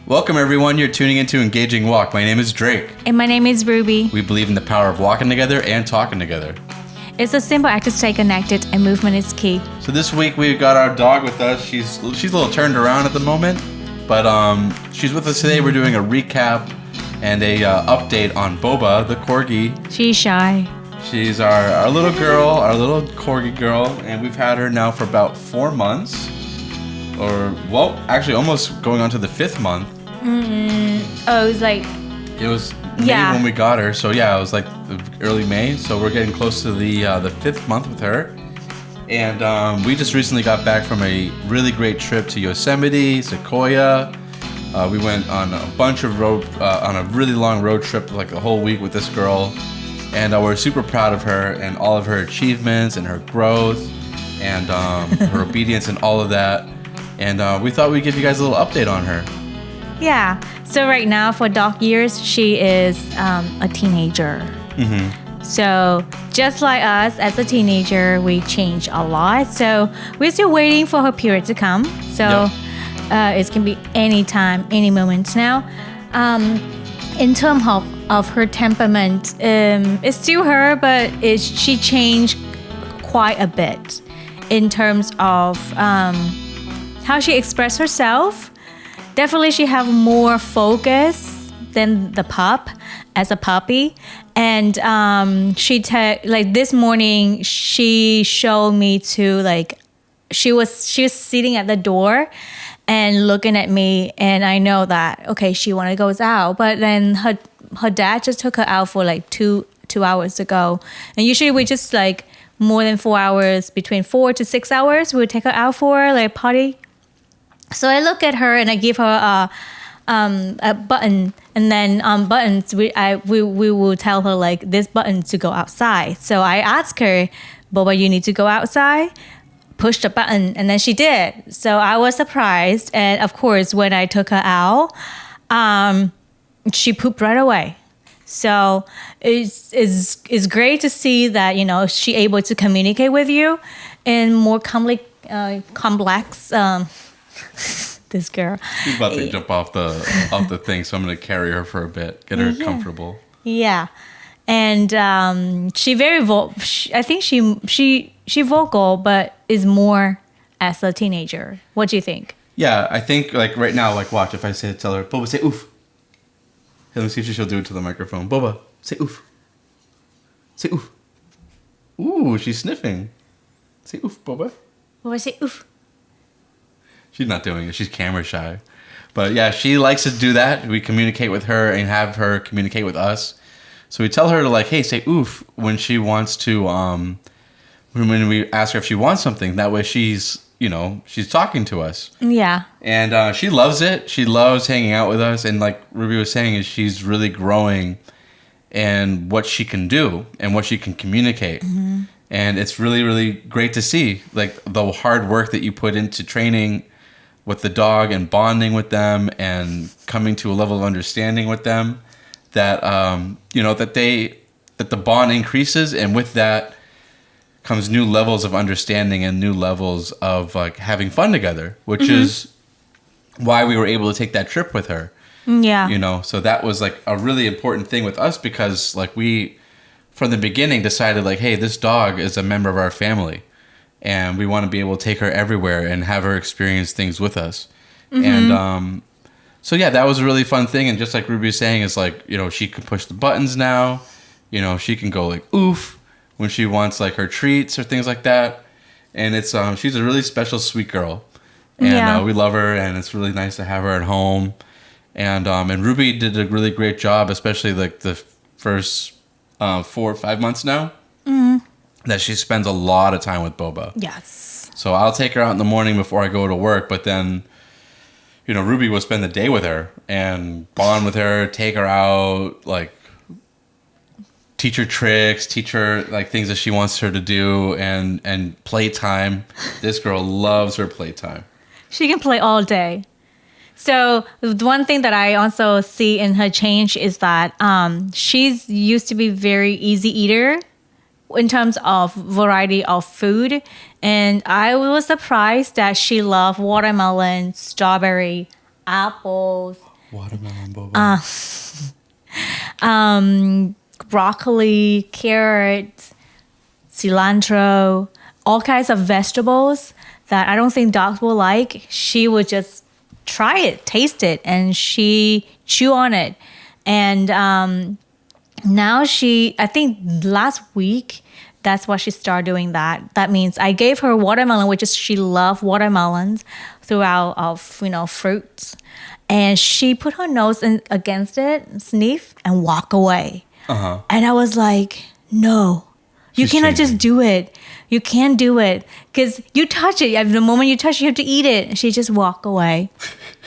Welcome, everyone. You're tuning into Engaging Walk. My name is Drake. And my name is Rubie. We believe in the power of walking together and talking together. It's a simple act to stay connected, and movement is key. So this week we've got our dog with us. She's a little turned around at the moment, but she's with us today. We're doing a recap and a update on Boba the Corgi. She's shy. She's our little girl, our little Corgi girl, and we've had her now for about 4 months. Actually almost going on to the 5th month. Oh, it was May when we got her. So yeah, it was like early May. So we're getting close to the 5th month with her. And we just recently got back from a really great trip to Yosemite, Sequoia. We went on a bunch of on a really long road trip, like a whole week with this girl. And we're super proud of her and all of her achievements and her growth and her obedience and all of that. And we thought we'd give you guys a little update on her. Yeah. So right now, for dog years, she is a teenager. Mm-hmm. So just like us, as a teenager, we change a lot. So we're still waiting for her period to come. So it can be any time, any moment now. In terms of her temperament, it's still her, but she changed quite a bit in terms of how she expresses herself. Definitely, she have more focus than the pup as a puppy. And this morning, she showed me to she was sitting at the door and looking at me, and I know that okay, she wanna go out, but then her dad just took her out for like two hours ago, and usually we just more than 4 hours, between 4 to 6 hours, we would take her out for a party. So I look at her and I give her a button, and then on buttons we will tell her this button to go outside. So I asked her, Boba, you need to go outside. Push the button, and then she did. So I was surprised, and of course when I took her out, she pooped right away. So it's great to see that she able to communicate with you in more complex. This girl. She's about to jump off the thing, so I'm going to carry her for a bit, get her comfortable. Yeah, and she very I think she vocal, but is more as a teenager. What do you think? Yeah, I think right now, watch if I tell her, Boba, say oof. Let me see if she'll do it to the microphone. Boba, say oof. Say oof. Ooh, she's sniffing. Say oof, Boba. Boba, say oof. She's not doing it. She's camera shy. But yeah, she likes to do that. We communicate with her and have her communicate with us. So we tell her to hey, say oof when she wants to, when we ask her if she wants something. That way she's talking to us. Yeah. And she loves it. She loves hanging out with us. And like Rubie was saying, is she's really growing in what she can do and what she can communicate. Mm-hmm. And it's really, really great to see the hard work that you put into training with the dog and bonding with them and coming to a level of understanding with them that that the bond increases, and with that comes new levels of understanding and new levels of having fun together, which mm-hmm. is why we were able to take that trip with her. Yeah. So that was a really important thing with us, because we from the beginning decided hey, this dog is a member of our family. And we want to be able to take her everywhere and have her experience things with us. Mm-hmm. And so, yeah, that was a really fun thing. And just like Rubie was saying, it's she can push the buttons now. She can go oof when she wants her treats or things like that. And it's she's a really special, sweet girl. And we love her, and it's really nice to have her at home. And Rubie did a really great job, especially the first 4 or 5 months now. Mm-hmm. That she spends a lot of time with Boba. Yes. So I'll take her out in the morning before I go to work, but then, Rubie will spend the day with her and bond with her, take her out, teach her tricks, teach her things that she wants her to do, and playtime. This girl loves her playtime. She can play all day. So one thing that I also see in her change is that she's used to be very easy eater in terms of variety of food. And I was surprised that she loved watermelon, strawberry, apples, Watermelon boba. Broccoli, carrot, cilantro, all kinds of vegetables that I don't think dogs will like. She would just try it, taste it, and she chew on it. And now I think last week, that's why she started doing that. That means I gave her watermelon, which is she loved watermelons throughout of fruits, and she put her nose against it, sniff, and walk away. And I was like, no, you cannot just do it. You can't do it because you touch it. The moment you touch it, you have to eat it. And she just walked away.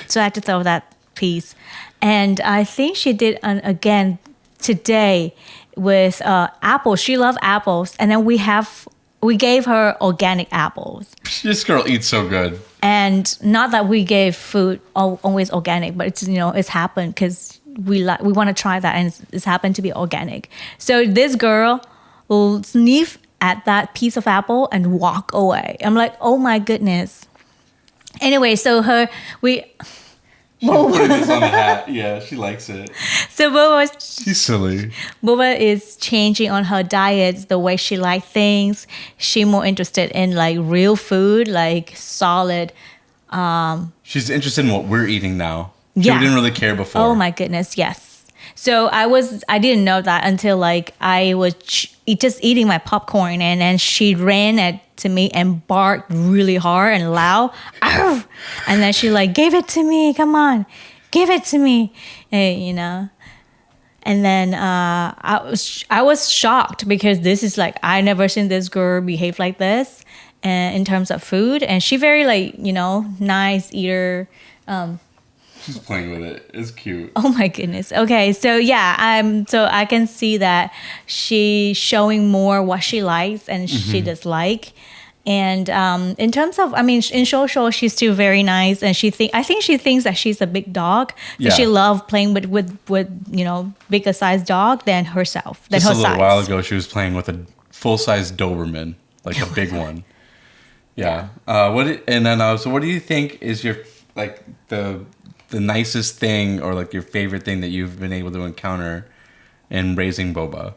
So I had to throw that piece. And I think she did again today with apples. She loved apples. And then we gave her organic apples. This girl eats so good. And not that we gave food always organic, but it's happened because we want to try that, and it's happened to be organic. So this girl will sniff at that piece of apple and walk away. I'm like, oh my goodness. Anyway, so She's putting this on the hat. Yeah, she likes it. So She's silly. Boba is changing on her diet, the way she likes things. She's more interested in like real food, like solid. She's interested in what we're eating now. She didn't really care before. Oh my goodness, yes. So I didn't know that until like I was just eating my popcorn, and then she ran to me and barked really hard and loud. Arf! And then she like, give it to me, come on, give it to me, And then I was shocked because this is like, I never seen this girl behave like this in terms of food. And she very like, nice eater. She's playing with it. It's cute. Oh my goodness. Okay, so yeah, so I can see that she's showing more what she likes and she does like. And in terms of, in social, she's still very nice, and I think she thinks that she's a big dog. Yeah. She loves playing with bigger size dog than herself. Just a little while ago, she was playing with a full size Doberman, like a big one. Yeah. So what do you think is your like the nicest thing, or like your favorite thing that you've been able to encounter in raising Boba?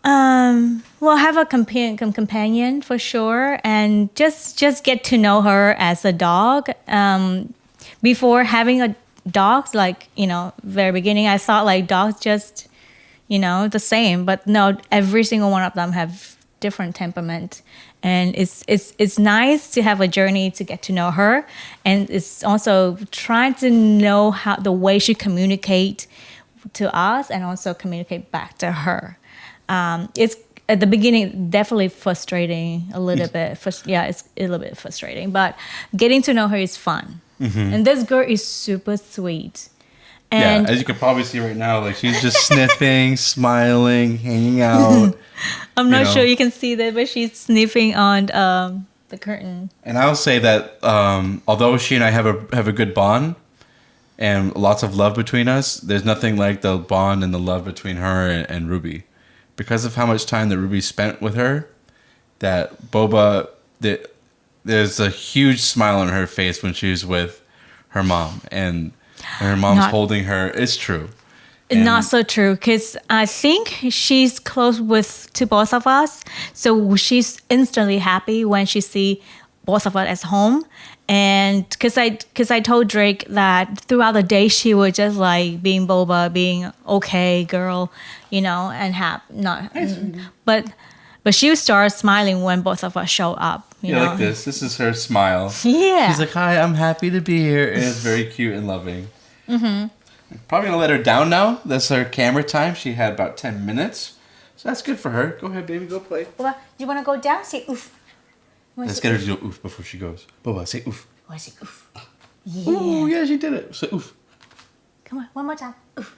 Well, have a companion for sure, and just get to know her as a dog. Before having a dog, like very beginning, I thought like dogs just the same, but no, every single one of them have different temperament. And it's nice to have a journey to get to know her, and it's also trying to know how the way she communicate to us and also communicate back to her. It's at the beginning definitely frustrating a little bit. It's a little bit frustrating, but getting to know her is fun. And this girl is super sweet. And as you can probably see right now, like she's just sniffing, smiling, hanging out. I'm not sure you can see that, but she's sniffing on the curtain. And I'll say that although she and I have a good bond and lots of love between us, there's nothing like the bond and the love between her and Rubie. Because of how much time that Rubie spent with her, that Boba, there's a huge smile on her face when she's with her mom, and her mom's holding her. It's true. And not so true, because I think she's close to both of us. So she's instantly happy when she see both of us at home. And because I told Drake that throughout the day she was just like being Boba, being okay girl, and but she would start smiling when both of us show up. You know? Like this. This is her smile. Yeah. She's like, "Hi, I'm happy to be here," and it's very cute and loving. Probably gonna let her down now. That's her camera time. She had about 10 minutes, so that's good for her. Go ahead, baby, go play. Boba, you wanna go down? Say oof. Let's get her to do oof before she goes. Boba, say oof. Oh, say oof. Yeah. Ooh, yeah, she did it. Say oof. Come on, one more time. Oof.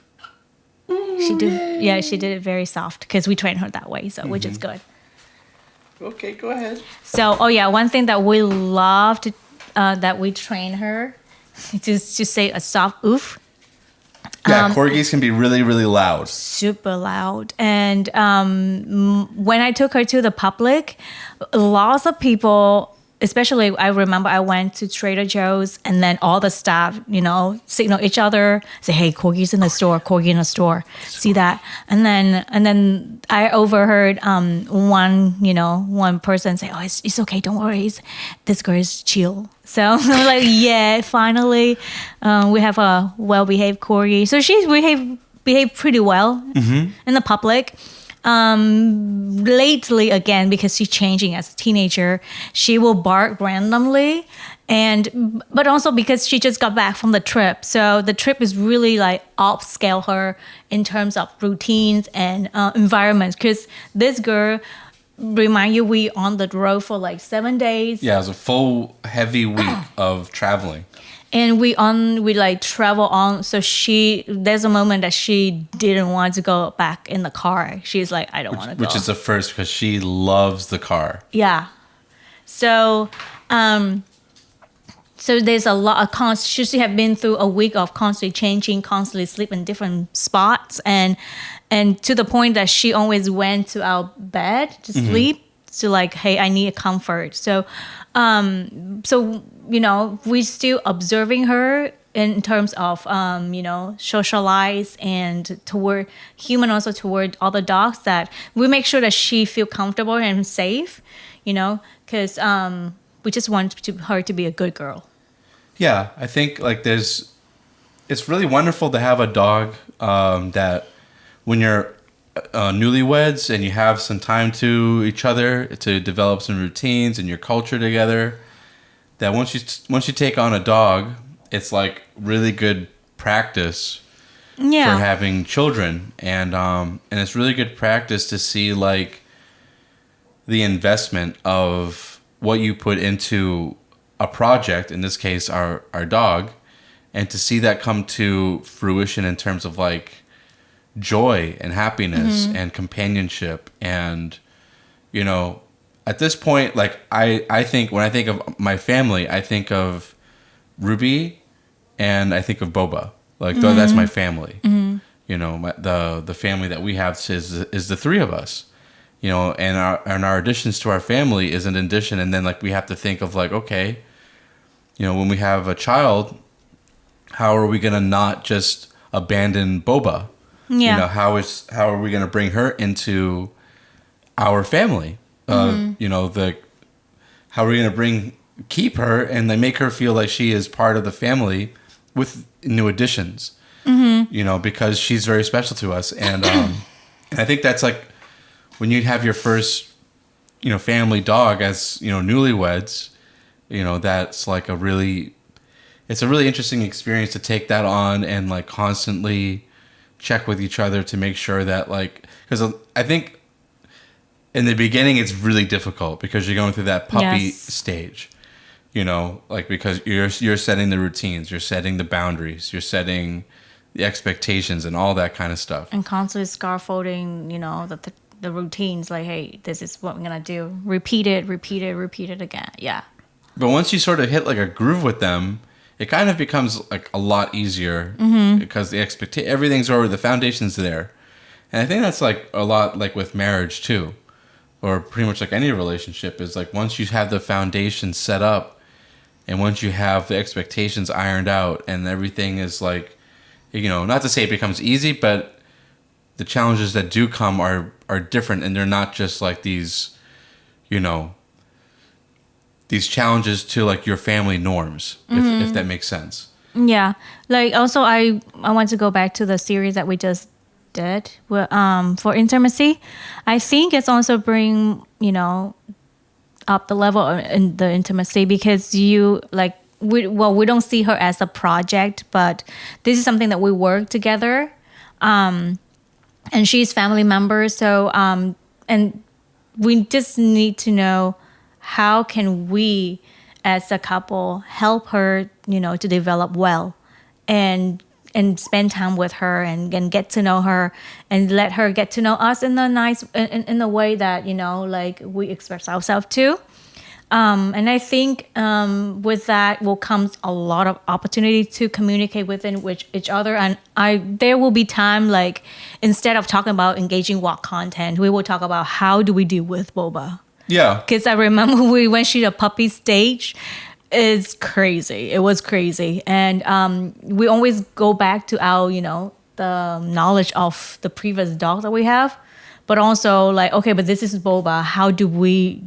Ooh, she did. Yeah, she did it very soft because we trained her that way, so which is good. Okay, go ahead. So, one thing that we love to that we train her is to say a soft oof. Yeah, corgis can be really, really loud. Super loud. And when I took her to the public, lots of people especially I remember I went to Trader Joe's and then all the staff, signal each other, say, "Hey, Corgi's in the store, Corgi in the store." See that? And then I overheard one person say, "Oh, it's okay, don't worry. This girl is chill." So I'm like, yeah, finally, we have a well-behaved Corgi. So she's behaved pretty well in the public. Lately, again, because she's changing as a teenager, she will bark randomly, but also because she just got back from the trip. So the trip is really like upscale her in terms of routines and environments. Because this girl, remind you, we on the road for like 7 days. Yeah, it was a full heavy week of traveling. And we like travel on. So there's a moment that she didn't want to go back in the car. She's like, I don't want to go. Which is the first because she loves the car. Yeah. So, so there's a lot of she have been through a week of constantly changing, constantly sleep in different spots, and to the point that she always went to our bed to sleep. So like, hey, I need a comfort. So, we're still observing her in terms of, socialize and toward human, also toward other dogs, that we make sure that she feel comfortable and safe, because we just want her to be a good girl. Yeah, I think like it's really wonderful to have a dog that when you're newlyweds and you have some time to each other to develop some routines and your culture together, that once you take on a dog, it's like really good practice for having children, and it's really good practice to see like the investment of what you put into a project, in this case our dog, and to see that come to fruition in terms of like joy and happiness and companionship. And at this point, like I think when I think of my family, I think of Rubie and I think of Boba. Like that's my family. The family that we have is the three of us. And our additions to our family is an addition, and then like we have to think of like, okay, when we have a child, how are we gonna not just abandon Boba? Yeah. How are we gonna bring her into our family? How are we gonna keep her and then make her feel like she is part of the family with new additions? Because she's very special to us, and I think that's like when you have your first family dog as newlyweds, that's like it's a really interesting experience to take that on and like constantly check with each other to make sure that like, because I think in the beginning it's really difficult because you're going through that puppy stage, like because you're setting the routines, you're setting the boundaries, you're setting the expectations and all that kind of stuff, and constantly scaffolding the routines, like, hey, this is what we're gonna do, repeat it again. Yeah. But once you sort of hit like a groove with them, it kind of becomes like a lot easier because everything's already, the foundation's there. And I think that's like a lot like with marriage too, or pretty much like any relationship, is like once you have the foundation set up and once you have the expectations ironed out and everything is like, not to say it becomes easy, but the challenges that do come are different, and they're not just like these challenges to like your family norms, if that makes sense. Yeah. Like also I want to go back to the series that we just did for intimacy. I think it's also bring, up the level in the intimacy, because we don't see her as a project, but this is something that we work together. And she's family member. So, and we just need to know, how can we as a couple help her, to develop well and spend time with her and get to know her and let her get to know us in a way that, like we express ourselves to. And I think with that will come a lot of opportunity to communicate within each other. And there will be time, like, instead of talking about engaging walk content, we will talk about how do we deal with Boba. Yeah. Because I remember when she a puppy stage, it's crazy. It was crazy. And we always go back to our, the knowledge of the previous dog that we have. But also like, okay, but this is Boba. How do we,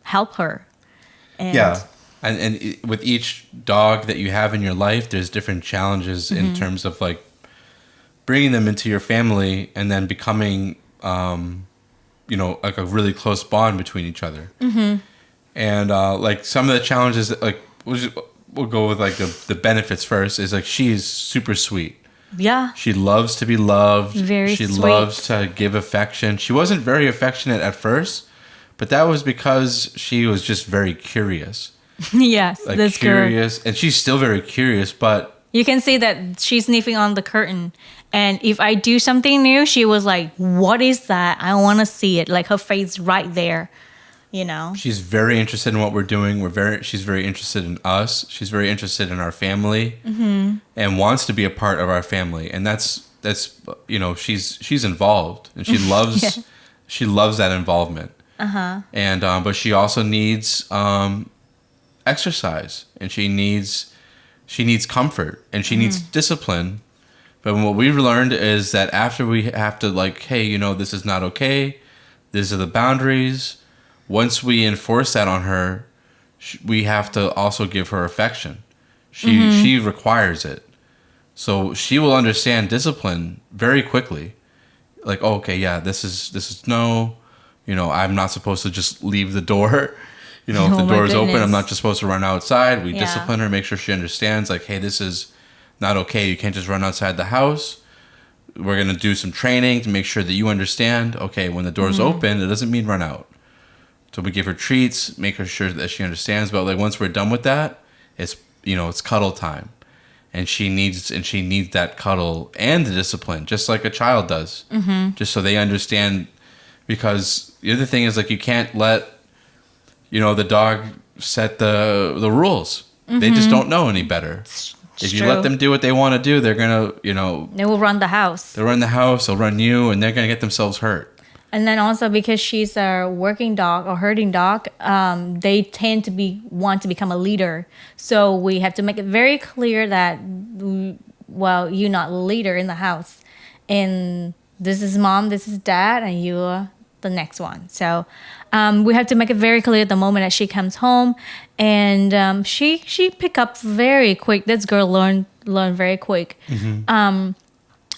help her? And Yeah. And with each dog that you have in your life, there's different challenges in terms of like bringing them into your family and then becoming, like a really close bond between each other. And like some of the challenges, like we'll go with like the benefits first. Is like she's super sweet. yeah. She loves to be loved. Very she sweet. loves to give affection. She wasn't very affectionate at first, but that was because she was just very curious. Yes, Like this girl. curious, and she's still very curious, but You can see that she's sniffing on the curtain. And if I do something new, she was like, what is that? I want to see it. Like her face right there, she's very interested in what we're doing. She's very interested in us. She's very interested in our family, and wants to be a part of our family. And that's she's involved, and she loves Yeah. she loves that involvement. And but she also needs exercise, and she needs comfort, and she needs discipline. But what we've learned is that after we have to like, hey, this is not okay. These are the boundaries. Once we enforce that on her, we have to also give her affection. She requires it. So she will understand discipline very quickly. Like, oh, okay, yeah, this is no, I'm not supposed to just leave the door. If Oh the my door is open, I'm goodness. not just supposed to run outside. We Yeah. discipline her, make sure she understands, like, hey, this is not okay. You can't just run outside the house. We're going to do some training to make sure that you understand, okay, when the door's open, it doesn't mean run out. So we give her treats, make her sure that she understands. But like once we're done with that, it's cuddle time. And she needs that cuddle and the discipline, just like a child does. Just so they understand. Because the other thing is, like, you can't let the dog set the rules. They just don't know any better. If you let them do what they want to do, they're gonna They will run the house. they'll run the house, they'll run you, and they're gonna get themselves hurt. And then also because she's a working dog or herding dog, they tend to want to become a leader. So we have to make it very clear that, you're not the leader in the house. And this is mom, this is dad, and you're the next one. So we have to make it very clear the moment that she comes home. And she pick up very quick. This girl learn very quick. And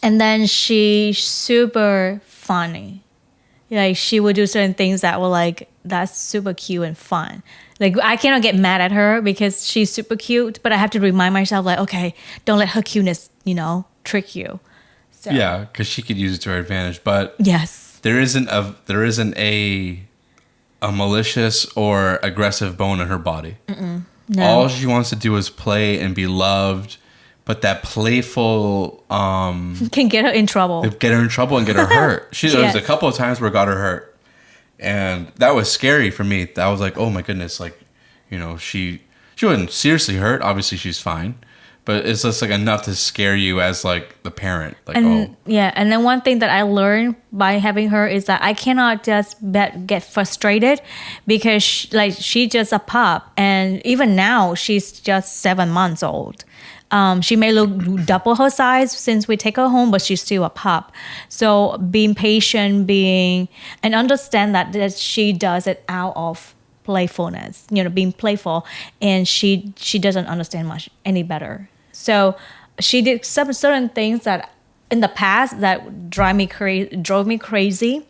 then she's super funny. Like she would do certain things that were like, that's super cute and fun. Like I cannot get mad at her because she's super cute, but I have to remind myself like, okay, don't let her cuteness, trick you. So, Yeah, because she could use it to her advantage. But yes. there isn't a malicious or aggressive bone in her body. No. All she wants to do is play and be loved. But that playful Can get her in trouble. get her in trouble and get her hurt. There was a Yes. couple of times where it got her hurt, and that was scary for me. I was like, oh my goodness, like she wasn't seriously hurt. Obviously, she's fine, but it's just like enough to scare you as like the parent. Like, And yeah, and then one thing that I learned by having her is that I cannot just get frustrated because she's just a pup, and even now she's just 7 months old. She may look double her size since we take her home, but she's still a pup. So being patient, and understand that she does it out of playfulness, being playful, and she doesn't understand much any better. So she did some certain things that in the past that drove me crazy.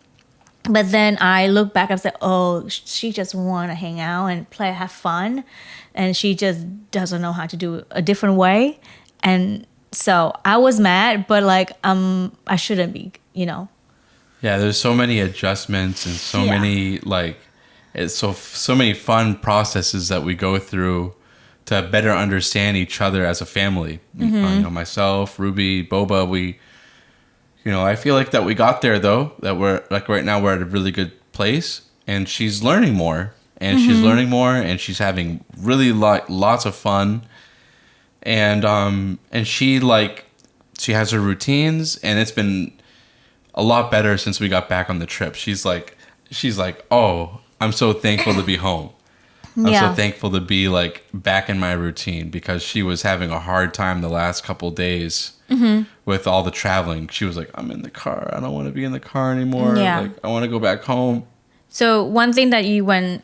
But then I look back and say, oh, she just want to hang out and play, have fun. And she just doesn't know how to do it a different way. And so I was mad, but like, I shouldn't be, Yeah, there's so many adjustments and so Yeah. many like, it's so many fun processes that we go through to better understand each other as a family. Myself, Rubie, Boba, I feel like that we got there though, that we're like right now we're at a really good place, and she's learning more, and she's having really lots of fun, and she has her routines, and it's been a lot better since we got back on the trip. She's like, she's like, oh, I'm so thankful to be home. I'm so thankful to be like back in my routine, because she was having a hard time the last couple days with all the traveling. She was like, I'm in the car. I don't want to be in the car anymore. Like, I want to go back home. So one thing that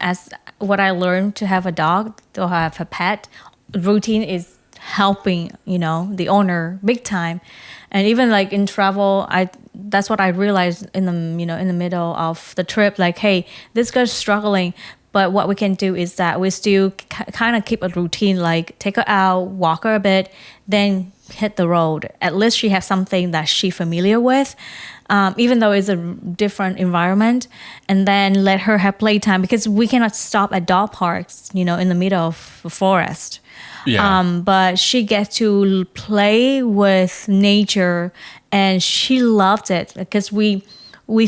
as what I learned to have a dog, to have a pet, routine is helping, the owner big time. And even like in travel, that's what I realized in the middle of the trip, like, hey, this girl's struggling. But what we can do is that we still kind of keep a routine, like take her out, walk her a bit, then hit the road. At least she has something that she's familiar with, even though it's a different environment. And then let her have playtime, because we cannot stop at dog parks, in the middle of the forest. Yeah. But she gets to play with nature, and she loved it, because we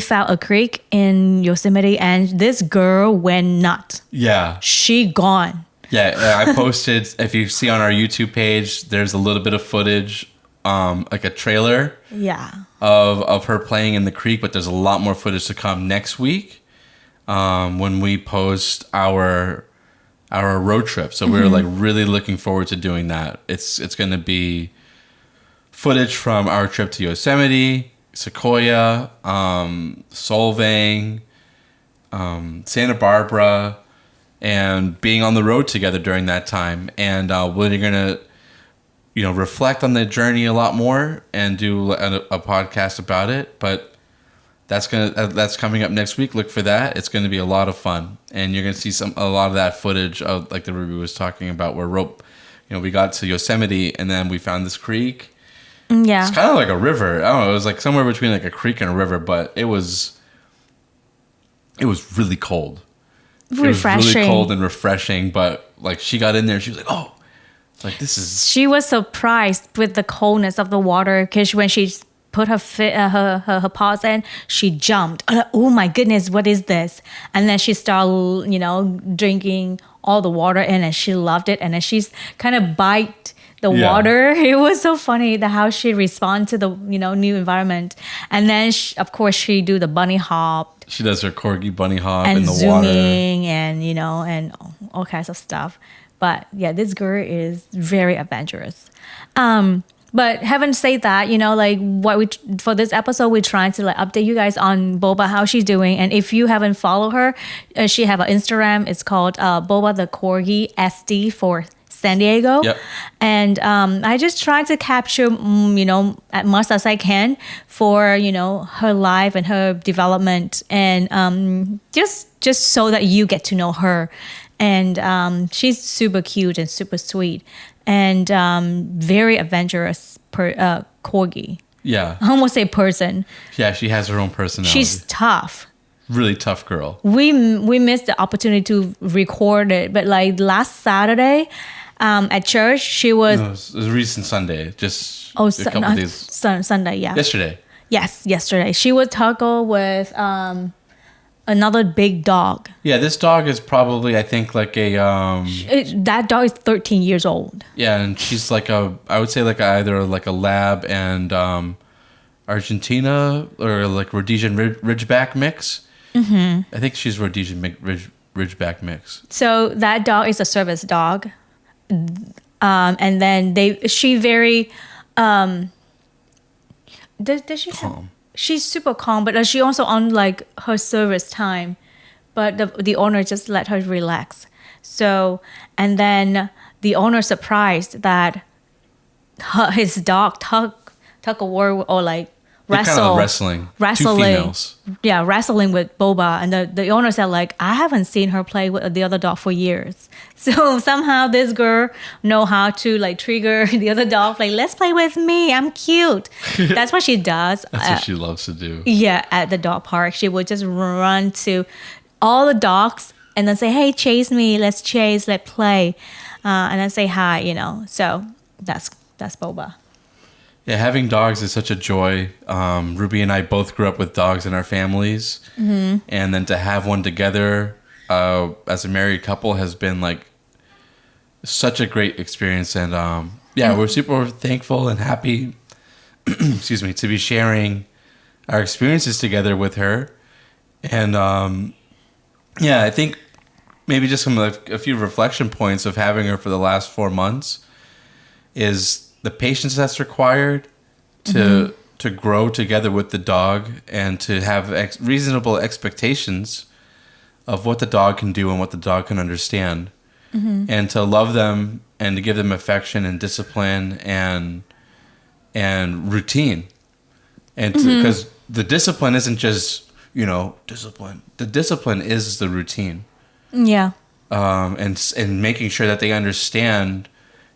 found a creek in Yosemite, and this girl went nuts. Yeah. She gone. Yeah, I posted, if you see on our YouTube page, there's a little bit of footage, like a trailer of her playing in the creek, but there's a lot more footage to come next week when we post our road trip. So we're like really looking forward to doing that. It's going to be footage from our trip to Yosemite, Sequoia, Solvang, Santa Barbara, and being on the road together during that time. And we're going to, reflect on the journey a lot more and do a podcast about it. But that's coming up next week. Look for that. It's going to be a lot of fun, and you're going to see a lot of that footage of, like the Rubie was talking about, where we got to Yosemite and then we found this creek. Yeah, it's kind of like a river. I don't know. It was like somewhere between like a creek and a river, but it was really cold. Refreshing. It was really cold and refreshing. But like she got in there, she was like, "Oh, like this is." She was surprised with the coldness of the water, because when she put her paws in, she jumped. Oh my goodness, what is this? And then she started, drinking all the water in, and she loved it. And then she's kind of bite the water. It was so funny how she responded to the new environment. And then of course she do the bunny hop. She does her corgi bunny hop and in the zooming water, and all kinds of stuff. But yeah, this girl is very adventurous. But having said that, like for this episode, we're trying to like update you guys on Boba, how she's doing. And if you haven't followed her, she have an Instagram. It's called Boba the Corgi SD for San Diego. Yep. And I just try to capture, as much as I can for, her life and her development, and just so that you get to know her. And she's super cute and super sweet, and very adventurous corgi. Yeah. I almost say person. Yeah, she has her own personality. She's tough. Really tough girl. We missed the opportunity to record it, but like last Saturday, at church, she was. No, it was a recent Sunday, just a couple days. Sunday, yeah. Yesterday. Yes, yesterday. She would toggle with another big dog. Yeah, this dog is probably, I think, like a. That dog is 13 years old. Yeah, and she's like I would say like either like a lab and Argentina or like Rhodesian Ridgeback mix. Mm-hmm. I think she's Rhodesian Ridgeback mix. So that dog is a service dog. And then she very does she calm. She's super calm, but she also on like her service time, but the owner just let her relax. So, and then the owner surprised that his dog took a word or like wrestling. Two females. Yeah, wrestling with Boba, and the owner said like, I haven't seen her play with the other dog for years. So somehow this girl know how to like trigger the other dog, like, let's play with me, I'm cute. That's what she does. That's what she loves to do. Yeah, at the dog park, she would just run to all the dogs and then say, hey, chase me, let's play, and then say hi, So that's Boba. Yeah, having dogs is such a joy. Rubie and I both grew up with dogs in our families. Mm-hmm. And then to have one together as a married couple has been like such a great experience. And we're super thankful and happy excuse me, to be sharing our experiences together with her. And yeah, I think maybe just some like a few reflection points of having her for the last 4 months is the patience that's required to grow together with the dog and to have reasonable expectations of what the dog can do and what the dog can understand, and to love them and to give them affection and discipline and routine, and because the discipline isn't just discipline. The discipline is the routine. Yeah. And making sure that they understand,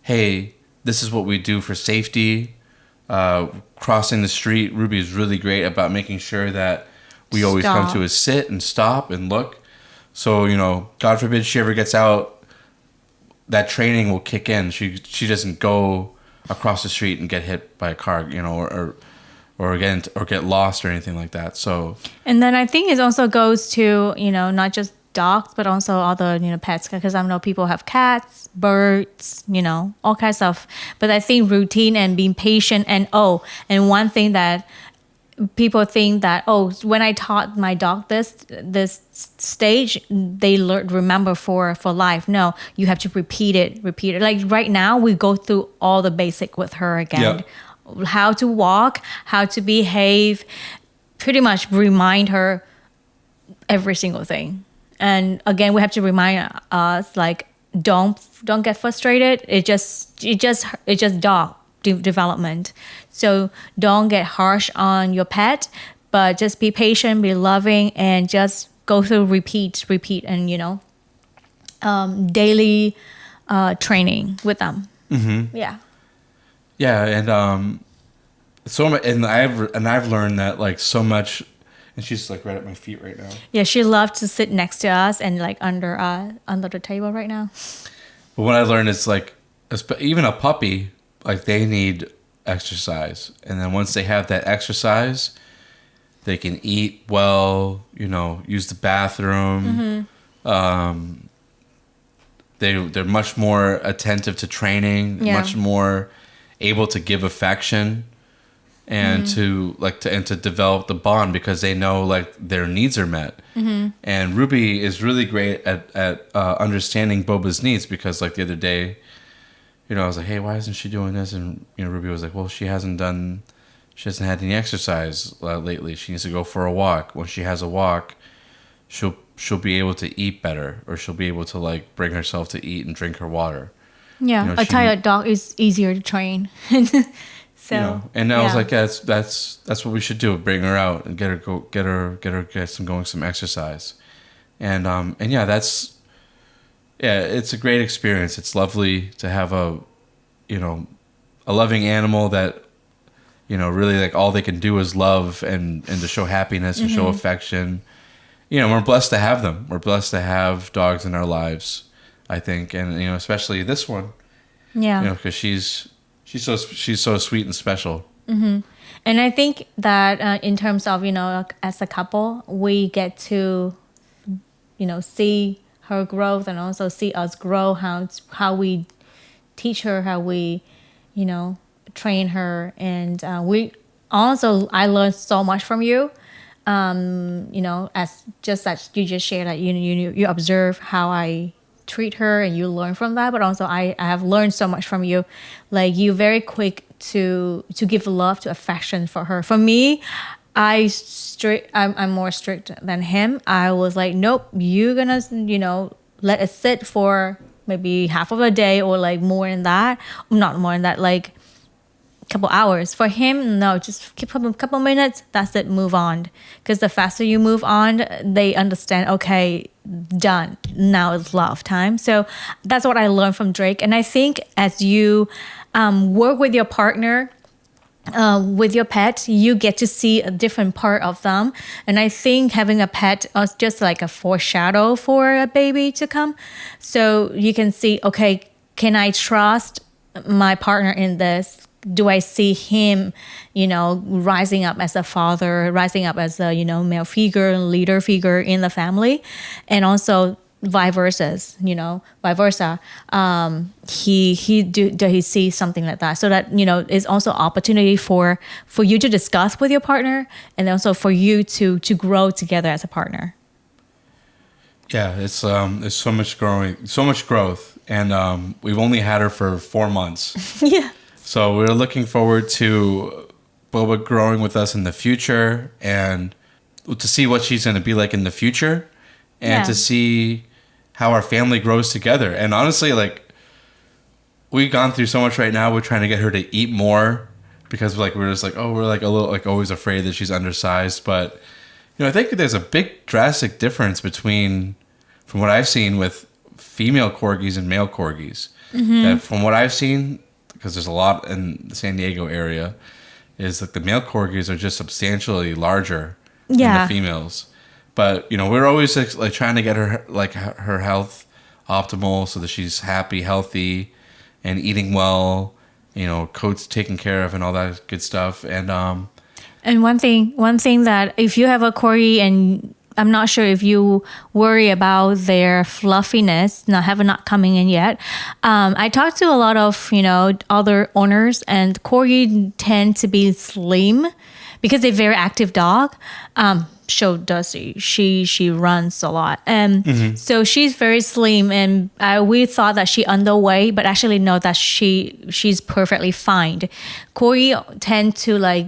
hey, this is what we do for safety. Crossing the street, Rubie is really great about making sure that we always come to a sit and stop and look. So, God forbid she ever gets out, that training will kick in. She doesn't go across the street and get hit by a car, or get lost or anything like that. So, and then I think it also goes to, not just dogs, but also other, pets, because I know people have cats, birds, all kinds of, but I think routine and being patient and one thing that people think that, when I taught my dog this stage, they remember for life. No, you have to repeat it. Like right now, we go through all the basic with her again. Yep. How to walk, how to behave, pretty much remind her every single thing. And again, we have to remind us, like, don't get frustrated. It's just dog development. So don't get harsh on your pet, but just be patient, be loving, and just go through repeat, and daily training with them. Mm-hmm. Yeah. Yeah, and so much, and I've learned that like so much, and she's like right at my feet right now. Yeah, she loves to sit next to us and like under the table right now. But what I learned is like, even a puppy, like they need exercise, and then once they have that exercise, they can eat well, use the bathroom. Mm-hmm. They're much more attentive to training, much more able to give affection, and to develop the bond because they know like their needs are met. Mm-hmm. And Rubie is really great at understanding Boba's needs, because like the other day, I was like, hey, why isn't she doing this? And Rubie was like, well, she hasn't had any exercise lately. She needs to go for a walk. When she has a walk, she'll be able to eat better, or she'll be able to like bring herself to eat and drink her water. Yeah, a tired dog is easier to train. So, and I was like, yeah, that's what we should do. Bring her out and get some exercise. And it's a great experience. It's lovely to have a loving animal that, really like all they can do is love and to show happiness and show affection. We're blessed to have them. We're blessed to have dogs in our lives, I think. And, especially this one, because she's so sweet and special. Mm-hmm. And I think that in terms of, as a couple, we get to, see her growth and also see us grow, how we teach her, how we, train her. And I learned so much from you, as just that you just shared that you observe how I treat her and you learn from that. But also I have learned so much from you. Like, you very quick to give love, to affection for her. For me, I'm more strict than him. I was like, nope, you're gonna, let it sit for maybe half of a day or like more than that. Not more than that, like a couple hours. For him, no, just keep a couple minutes. That's it, move on. Because the faster you move on, they understand, okay, done. Now it's love time. So that's what I learned from Drake. And I think as you work with your partner, with your pet, you get to see a different part of them. And I think having a pet is just like a foreshadow for a baby to come. So you can see, okay, can I trust my partner in this? Do I see him, rising up as a father, rising up as a, male figure, leader figure in the family? And also vice versa. He sees something like that, so that is also opportunity for you to discuss with your partner, and also for you to grow together as a partner. Yeah, it's so much growth, and we've only had her for 4 months. Yeah. So we're looking forward to Boba growing with us in the future, and to see what she's going to be like in the future, and to see how our family grows together. And honestly, like, we've gone through so much right now. We're trying to get her to eat more because we're just like, we're like a little, like, always afraid that she's undersized. But I think there's a big drastic difference from what I've seen with female corgis and male corgis. That from what I've seen, because there's a lot in the San Diego area, is that the male corgis are just substantially larger than the females. But we're always like trying to get her, like, her health optimal so that she's happy, healthy, and eating well. Coats taken care of and all that good stuff. And one thing that if you have a corgi, and I'm not sure if you worry about their fluffiness, not coming in yet. I talked to a lot of other owners, and corgi tend to be slim because they're a very active dog. So does she runs a lot, and so she's very slim, and we thought that she underweight, but actually no, that she's perfectly fine. Corgi tend to like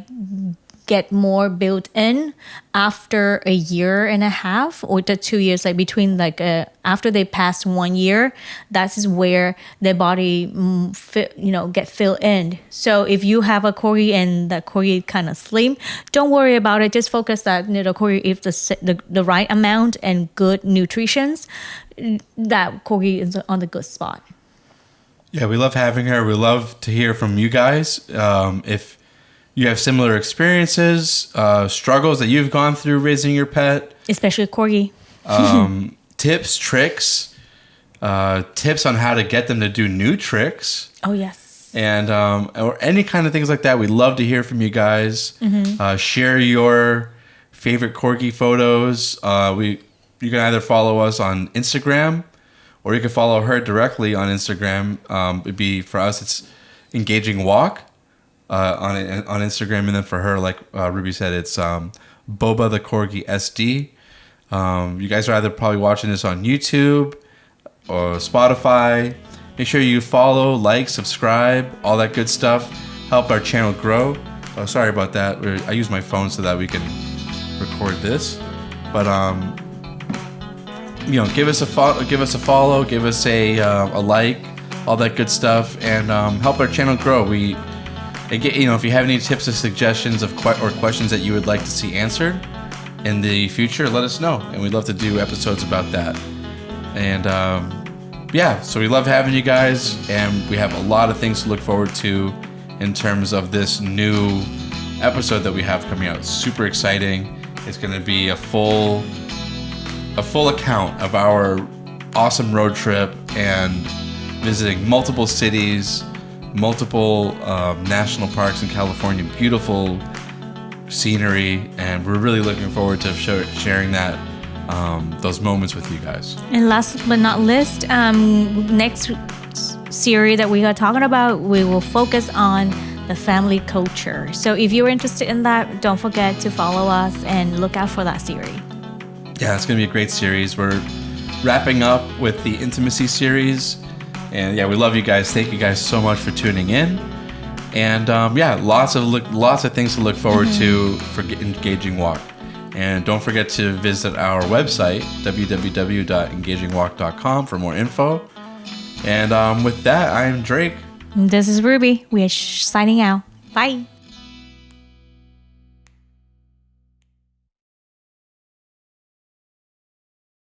get more built in after a year and a half or the 2 years, like between after they pass 1 year, that is where their body get filled in. So if you have a corgi and the corgi kind of slim, don't worry about it. Just focus that the corgi, if the right amount and good nutrition, that corgi is on the good spot. Yeah, we love having her. We love to hear from you guys. If you have similar experiences, struggles that you've gone through raising your pet. Especially a corgi. Tips, tricks, tips on how to get them to do new tricks. Oh, yes. And or any kind of things like that. We'd love to hear from you guys. Share your favorite corgi photos. You can either follow us on Instagram, or you can follow her directly on Instagram. It'd be, for us, it's Engaging Walk. On Instagram, and then for her, like Rubie said, it's Boba the Corgi SD. You guys are either probably watching this on YouTube or Spotify. Make sure you follow, like, subscribe, all that good stuff. Help our channel grow. Oh, sorry about that. I use my phone so that we can record this. But give us a follow, give us a like, all that good stuff, and help our channel grow. If you have any tips or suggestions or questions that you would like to see answered in the future, let us know, and we'd love to do episodes about that. And so we love having you guys, and we have a lot of things to look forward to in terms of this new episode that we have coming out. Super exciting. It's going to be a full account of our awesome road trip and visiting multiple cities, multiple national parks in California, beautiful scenery, and we're really looking forward to sharing that those moments with you guys. And last but not least, next series that we are talking about, we will focus on the family culture. So if you're interested in that, don't forget to follow us and look out for that series. Yeah, it's going to be a great series. We're wrapping up with the intimacy series. And we love you guys. Thank you guys so much for tuning in. And lots of things to look forward to for Engaging Walk. And don't forget to visit our website, www.engagingwalk.com, for more info. And with that, I'm Drake. This is Rubie. We are signing out. Bye.